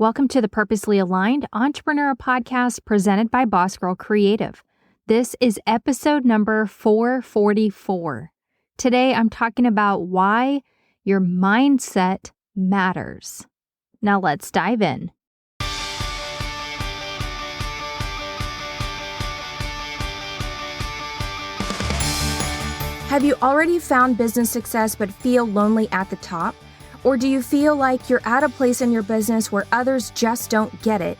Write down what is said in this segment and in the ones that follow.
Welcome to the Purposely Aligned Entrepreneur Podcast presented by Boss Girl Creative. This is episode number 444. Today, I'm talking about why your mindset matters. Now let's dive in. Have you already found business success but feel lonely at the top? Or do you feel like you're at a place in your business where others just don't get it?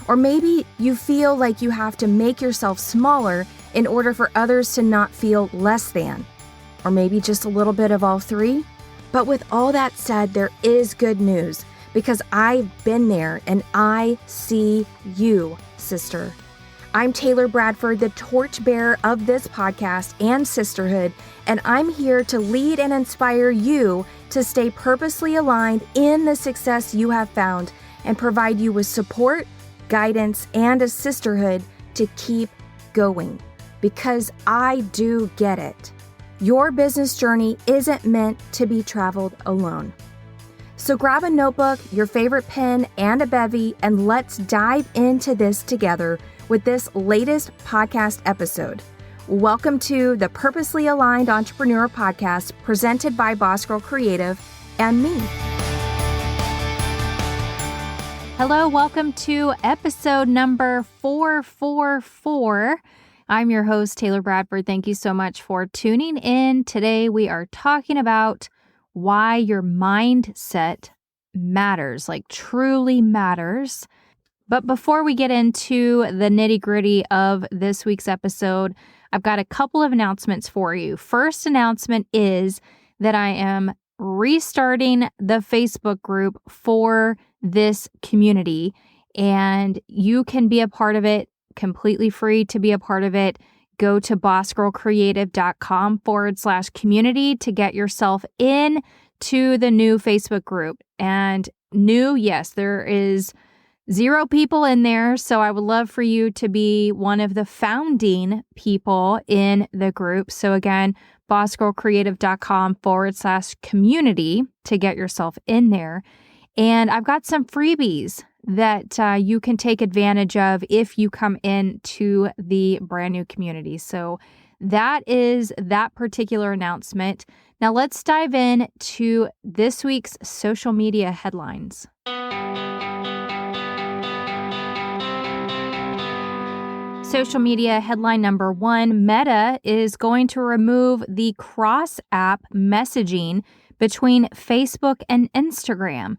Or maybe you feel like you have to make yourself smaller in order for others to not feel less than. Or maybe just a little bit of all three? But with all that said, there is good news because I've been there and I see you, sister. I'm Taylor Bradford, the torchbearer of this podcast and sisterhood, and I'm here to lead and inspire you to stay purposely aligned in the success you have found and provide you with support, guidance, and a sisterhood to keep going. Because I do get it. Your business journey isn't meant to be traveled alone. So grab a notebook, your favorite pen, and a bevy, and let's dive into this together with this latest podcast episode. Welcome to the Purposely Aligned Entrepreneur Podcast presented by Boss Girl Creative and me. Hello, welcome to episode number 444. I'm your host, Taylor Bradford. Thank you so much for tuning in. Today, we are talking about why your mindset matters, like truly matters. But before we get into the nitty-gritty of this week's episode, I've got a couple of announcements for you. First announcement is that I am restarting the Facebook group for this community, and you can be a part of it completely free. To be a part of it, go to bossgirlcreative.com/community to get yourself in to the new Facebook group. And new, yes, there is 0 people in there, so I would love for you to be one of the founding people in the group. So again, bossgirlcreative.com/community to get yourself in there. And I've got some freebies that you can take advantage of if you come into the brand new community. So that is that particular announcement. Now let's dive in to this week's social media headlines. Social media headline number 1, Meta is going to remove the cross-app messaging between Facebook and Instagram.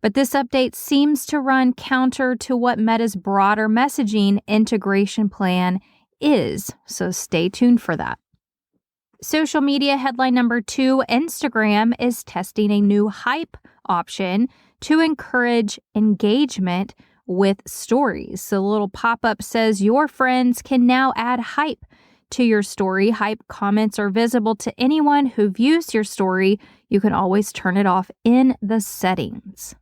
But this update seems to run counter to what Meta's broader messaging integration plan is. So stay tuned for that. Social media headline number 2, Instagram is testing a new hype option to encourage engagement with stories. So a little pop-up says your friends can now add hype to your story. Hype comments are visible to anyone who views your story. You can always turn it off in the settings.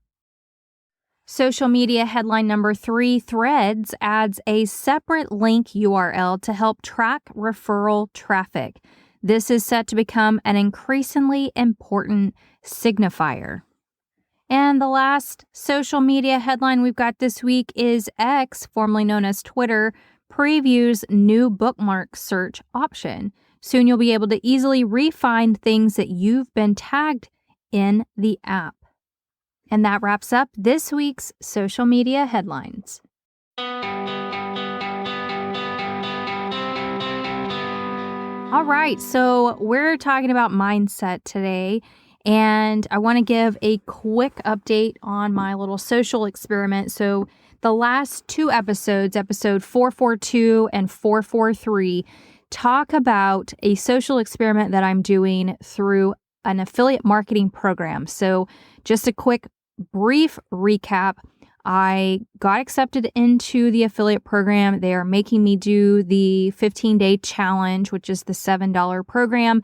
Social media headline number 3, Threads adds a separate link URL to help track referral traffic. This is set to become an increasingly important signifier. And the last social media headline we've got this week is X, formerly known as Twitter, previews new bookmark search option. Soon you'll be able to easily re-find things that you've been tagged in the app. And that wraps up this week's social media headlines. All right, so we're talking about mindset today. And I want to give a quick update on my little social experiment. So the last 2 episodes, episode 442 and 443, talk about a social experiment that I'm doing through an affiliate marketing program. So just a quick, brief recap. I got accepted into the affiliate program. They are making me do the 15-day challenge, which is the $7 program.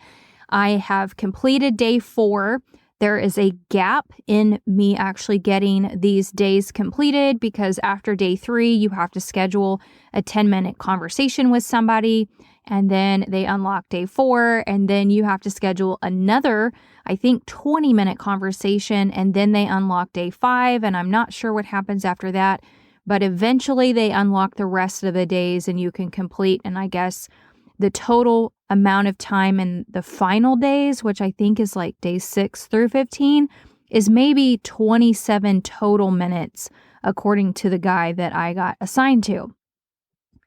I have completed day 4. There is a gap in me actually getting these days completed because after day 3, you have to schedule a 10-minute conversation with somebody, and then they unlock day 4, and then you have to schedule another I think, 20-minute conversation, and then they unlock day 5, and I'm not sure what happens after that, but eventually they unlock the rest of the days and you can complete, and I guess the total amount of time in the final days, which I think is like days 6 through 15, is maybe 27 total minutes, according to the guy that I got assigned to.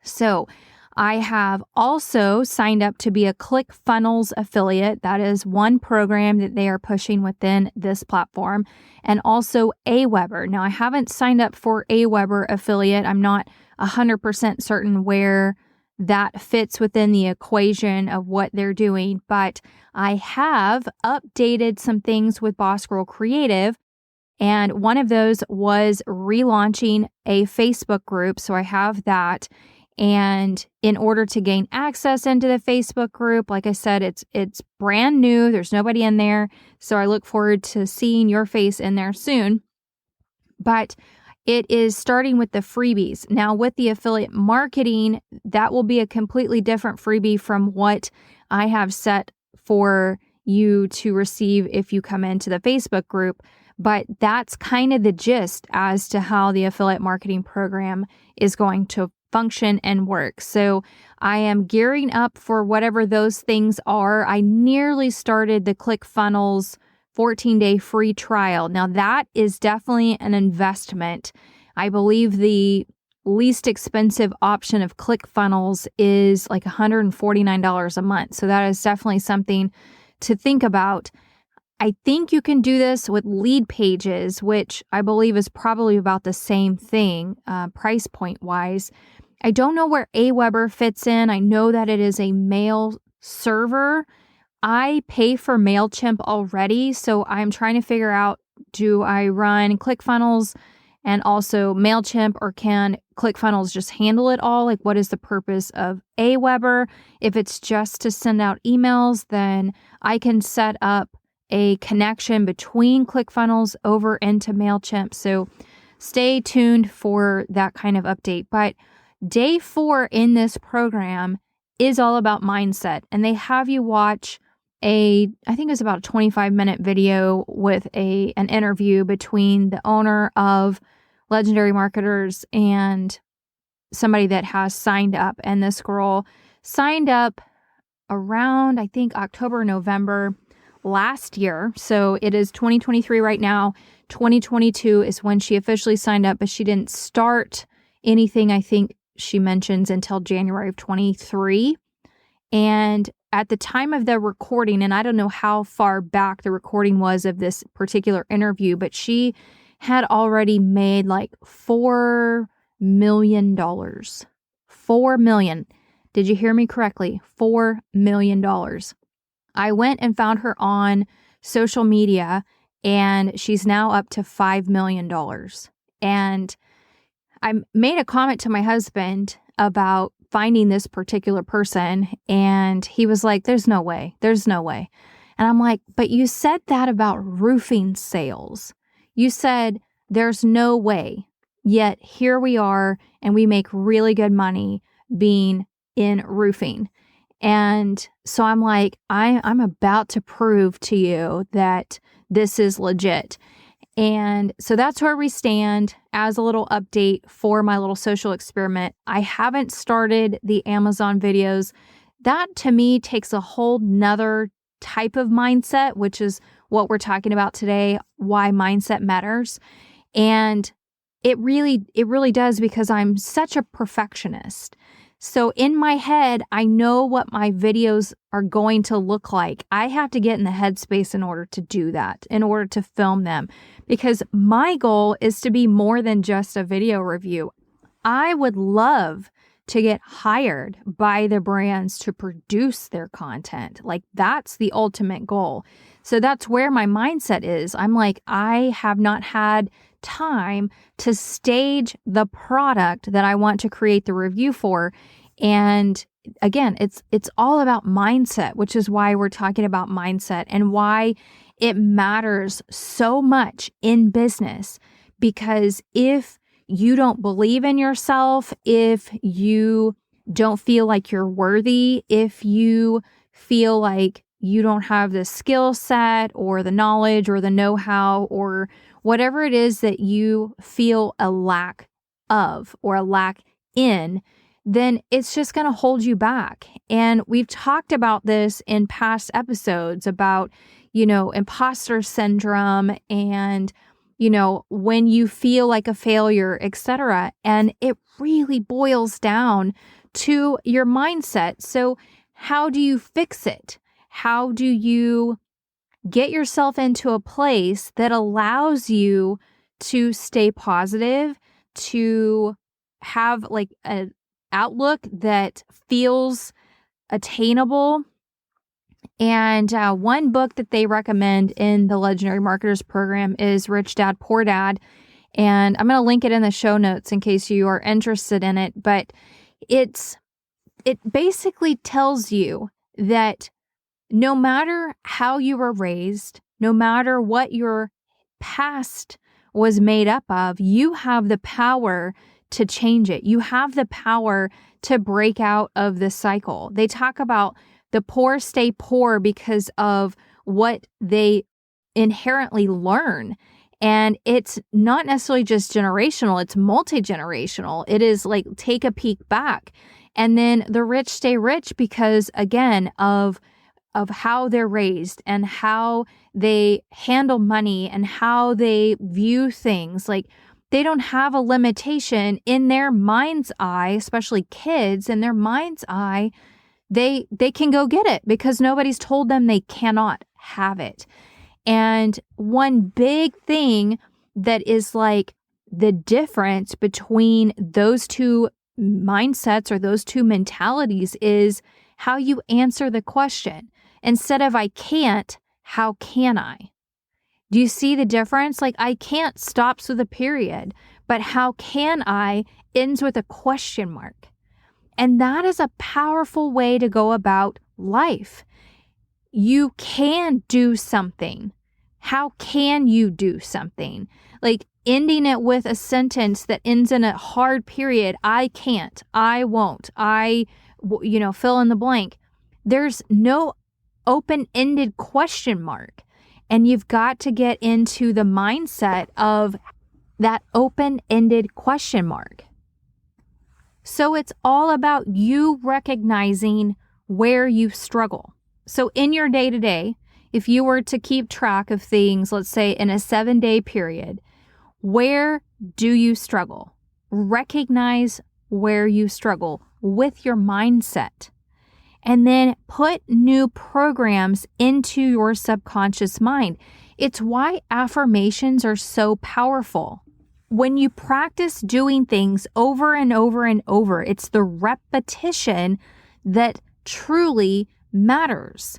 So I have also signed up to be a ClickFunnels affiliate. That is one program that they are pushing within this platform, and also Aweber. Now, I haven't signed up for Aweber affiliate. I'm not 100% certain where that fits within the equation of what they're doing, but I have updated some things with Boss Girl Creative, and one of those was relaunching a Facebook group. So I have that. And in order to gain access into the Facebook group, like I said, it's brand new. There's nobody in there. So I look forward to seeing your face in there soon. But it is starting with the freebies. Now, with the affiliate marketing, that will be a completely different freebie from what I have set for you to receive if you come into the Facebook group. But that's kind of the gist as to how the affiliate marketing program is going to function and work. So I am gearing up for whatever those things are. I nearly started the ClickFunnels 14-day free trial. Now that is definitely an investment. I believe the least expensive option of ClickFunnels is like $149 a month. So that is definitely something to think about. I think you can do this with Lead Pages, which I believe is probably about the same thing, price point wise. I don't know where Aweber fits in. I know that it is a mail server. I pay for MailChimp already, so I'm trying to figure out, do I run ClickFunnels and also MailChimp, or can ClickFunnels just handle it all? Like, what is the purpose of Aweber? If it's just to send out emails, then I can set up a connection between ClickFunnels over into MailChimp. So stay tuned for that kind of update. But day 4 in this program is all about mindset. And they have you watch I think it's about a 25-minute video with an interview between the owner of Legendary Marketers and somebody that has signed up. And this girl signed up around, I think, October, November last year. So it is 2023 right now. 2022 is when she officially signed up, but she didn't start anything, I think she mentions, until January of 23. And at the time of the recording, and I don't know how far back the recording was of this particular interview, but she had already made like $4 million. $4 million. Did you hear me correctly? $4 million. I went and found her on social media, and she's now up to $5 million. And I made a comment to my husband about finding this particular person, and he was like, there's no way. There's no way. And I'm like, but you said that about roofing sales. You said there's no way. Yet here we are, and we make really good money being in roofing. And so I'm like, I'm about to prove to you that this is legit. And so that's where we stand as a little update for my little social experiment. I haven't started the Amazon videos. That to me takes a whole nother type of mindset, which is what we're talking about today, why mindset matters. And it really does, because I'm such a perfectionist. So in my head, I know what my videos are going to look like. I have to get in the headspace in order to do that, in order to film them, because my goal is to be more than just a video review. I would love to get hired by the brands to produce their content. Like, that's the ultimate goal. So that's where my mindset is. I'm like, I have not had time to stage the product that I want to create the review for. And again, it's all about mindset, which is why we're talking about mindset and why it matters so much in business. Because if you don't believe in yourself, if you don't feel like you're worthy, if you feel like you don't have the skill set or the knowledge or the know-how or whatever it is that you feel a lack of or a lack in, then it's just going to hold you back. And we've talked about this in past episodes about, imposter syndrome and, when you feel like a failure, etc. And it really boils down to your mindset. So how do you fix it? How do you get yourself into a place that allows you to stay positive, to have like an outlook that feels attainable? And one book that they recommend in the Legendary Marketers program is Rich Dad, Poor Dad. And I'm going to link it in the show notes in case you are interested in it. But it basically tells you that no matter how you were raised, no matter what your past was made up of, you have the power to change it. You have the power to break out of the cycle. They talk about the poor stay poor because of what they inherently learn. And it's not necessarily just generational, it's multi-generational. It is like take a peek back. And then the rich stay rich because, again, of how they're raised and how they handle money and how they view things. Like they don't have a limitation in their mind's eye, especially kids in their mind's eye. They can go get it because nobody's told them they cannot have it. And one big thing that is like the difference between those two mindsets or those two mentalities is how you answer the question. Instead of I can't, how can I? Do you see the difference? Like I can't stops with a period, but how can I ends with a question mark. And that is a powerful way to go about life. You can do something. How can you do something? Like ending it with a sentence that ends in a hard period. I can't. I won't. Fill in the blank. There's no open-ended question mark. And you've got to get into the mindset of that open-ended question mark. So it's all about you recognizing where you struggle. So in your day-to-day, if you were to keep track of things, let's say in a 7-day period, where do you struggle? Recognize where you struggle with your mindset. And then put new programs into your subconscious mind. It's why affirmations are so powerful. When you practice doing things over and over and over, it's the repetition that truly matters.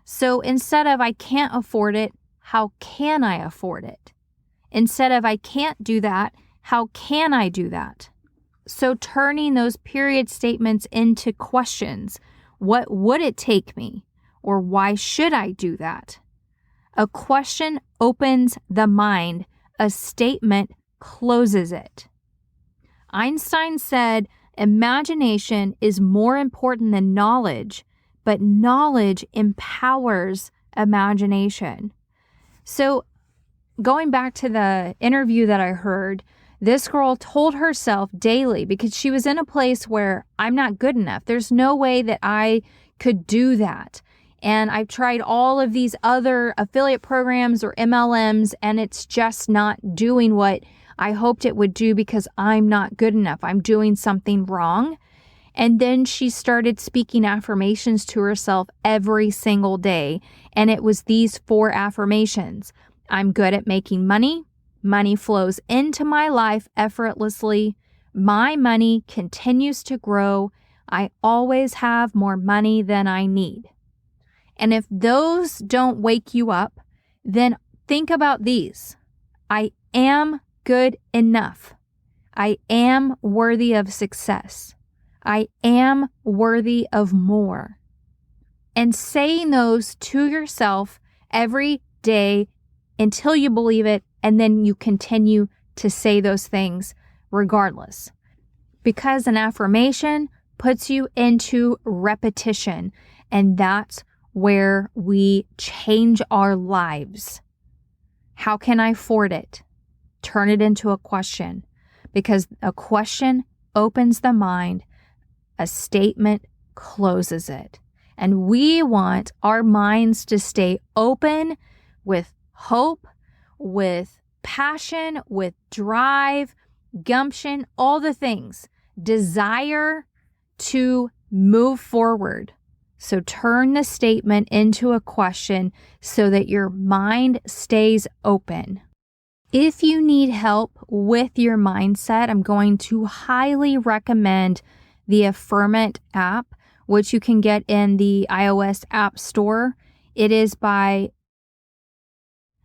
So instead of I can't afford it, how can I afford it? Instead of I can't do that, how can I do that? So turning those period statements into questions. What would it take me? Or why should I do that? A question opens the mind. A statement closes it. Einstein said, imagination is more important than knowledge, but knowledge empowers imagination. So going back to the interview that I heard, this girl told herself daily, because she was in a place where I'm not good enough. There's no way that I could do that. And I've tried all of these other affiliate programs or MLMs, and it's just not doing what I hoped it would do because I'm not good enough. I'm doing something wrong. And then she started speaking affirmations to herself every single day. And it was these 4 affirmations. I'm good at making money. Money flows into my life effortlessly. My money continues to grow. I always have more money than I need. And if those don't wake you up, then think about these. I am good enough. I am worthy of success. I am worthy of more. And saying those to yourself every day until you believe it, and then you continue to say those things regardless. Because an affirmation puts you into repetition, and that's where we change our lives. How can I afford it? Turn it into a question, because a question opens the mind, a statement closes it. And we want our minds to stay open with hope, with passion, with drive, gumption, all the things, desire to move forward. So turn the statement into a question so that your mind stays open. If you need help with your mindset, I'm going to highly recommend the Affirm-It app, which you can get in the iOS App Store. It is by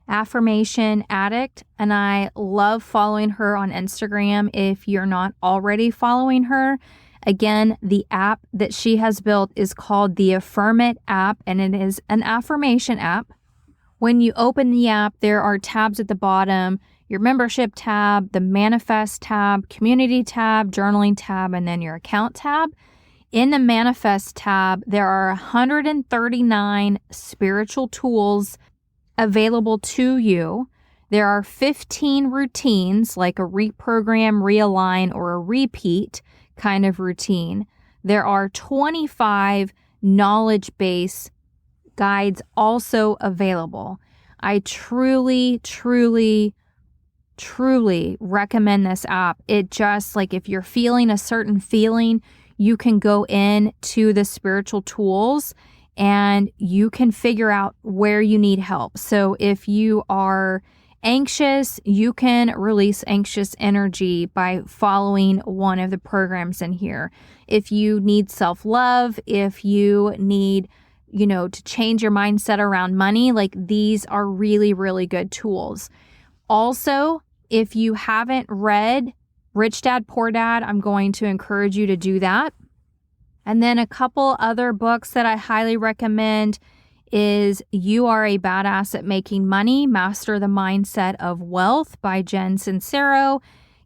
Affirmation Addict, and I love following her on Instagram if you're not already following her. Again, the app that she has built is called the Affirm-It app, and it is an affirmation app. When you open the app, there are tabs at the bottom: your membership tab, the manifest tab, community tab, journaling tab, and then your account tab. In the manifest tab, there are 139 spiritual tools available to you. There are 15 routines, like a reprogram, realign, or a repeat kind of routine. There are 25 knowledge base guides also available. I truly recommend this app. It just, like, if you're feeling a certain feeling, you can go in to the spiritual tools and you can figure out where you need help. So if you are anxious, you can release anxious energy by following one of the programs in here. If you need self-love, if you need, to change your mindset around money, like, these are really, really good tools. Also, if you haven't read Rich Dad, Poor Dad, I'm going to encourage you to do that. And then a couple other books that I highly recommend is You Are a Badass at Making Money, Master the Mindset of Wealth by Jen Sincero,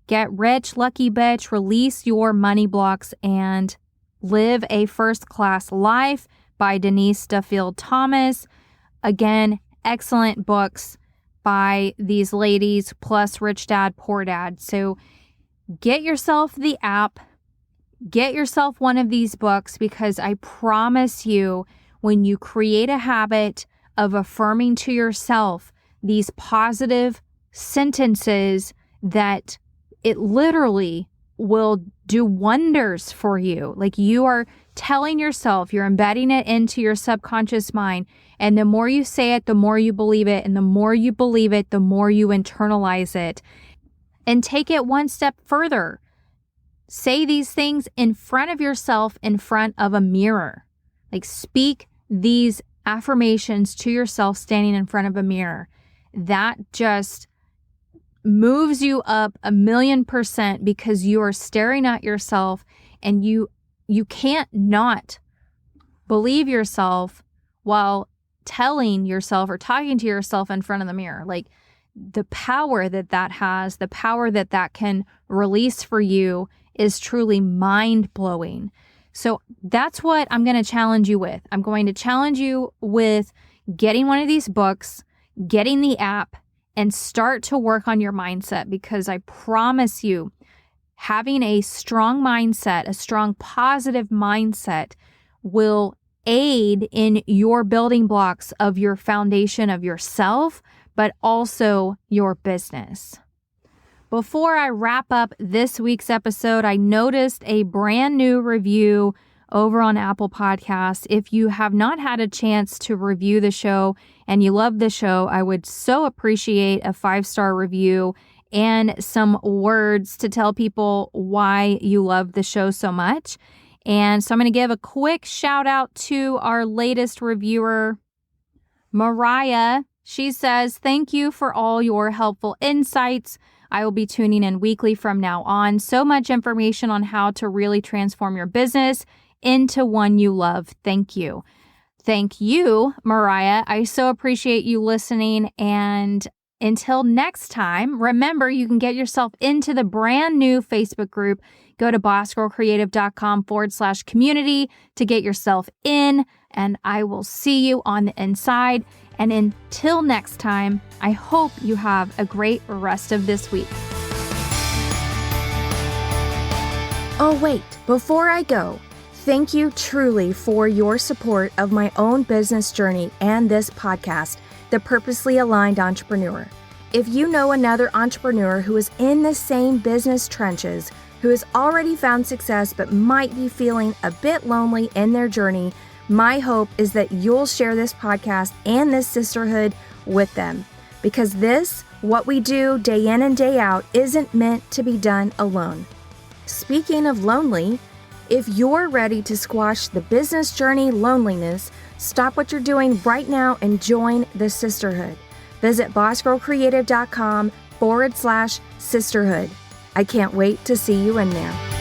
Get Rich, Lucky Bitch, Release Your Money Blocks and Live a First Class Life by Denise Duffield Thomas. Again, excellent books by these ladies, plus Rich Dad, Poor Dad. So get yourself the app. Get yourself one of these books, because I promise you, when you create a habit of affirming to yourself these positive sentences, that it literally will do wonders for you. Like, you are telling yourself, you're embedding it into your subconscious mind. And the more you say it, the more you believe it. And the more you believe it, the more you internalize it. And take it one step further. Say these things in front of yourself, in front of a mirror. Like, speak these affirmations to yourself standing in front of a mirror. That just moves you up 1,000,000%, because you are staring at yourself and you can't not believe yourself while telling yourself or talking to yourself in front of the mirror. Like, the power that has, the power that can release for you is truly mind-blowing. So that's what I'm going to challenge you with. I'm going to challenge you with getting one of these books, getting the app, and start to work on your mindset, because I promise you, having a strong mindset, a strong positive mindset, will aid in your building blocks of your foundation of yourself, but also your business. Before I wrap up this week's episode, I noticed a brand new review over on Apple Podcasts. If you have not had a chance to review the show and you love the show, I would so appreciate a 5-star review and some words to tell people why you love the show so much. And so I'm going to give a quick shout out to our latest reviewer, Mariah. She says, "Thank you for all your helpful insights. I will be tuning in weekly from now on. So much information on how to really transform your business into one you love. Thank you." Thank you, Mariah. I so appreciate you listening, and Until next time, remember you can get yourself into the brand new Facebook group. Go to bossgirlcreative.com/community to get yourself in, and I will see you on the inside. And until next time, I hope you have a great rest of this week. Oh, wait, before I go, thank you truly for your support of my own business journey and this podcast, The Purposely Aligned Entrepreneur. If you know another entrepreneur who is in the same business trenches, who has already found success but might be feeling a bit lonely in their journey, my hope is that you'll share this podcast and this sisterhood with them. Because this, what we do day in and day out, isn't meant to be done alone. Speaking of lonely, if you're ready to squash the business journey loneliness, stop what you're doing right now and join the sisterhood. Visit bossgirlcreative.com/sisterhood. I can't wait to see you in there.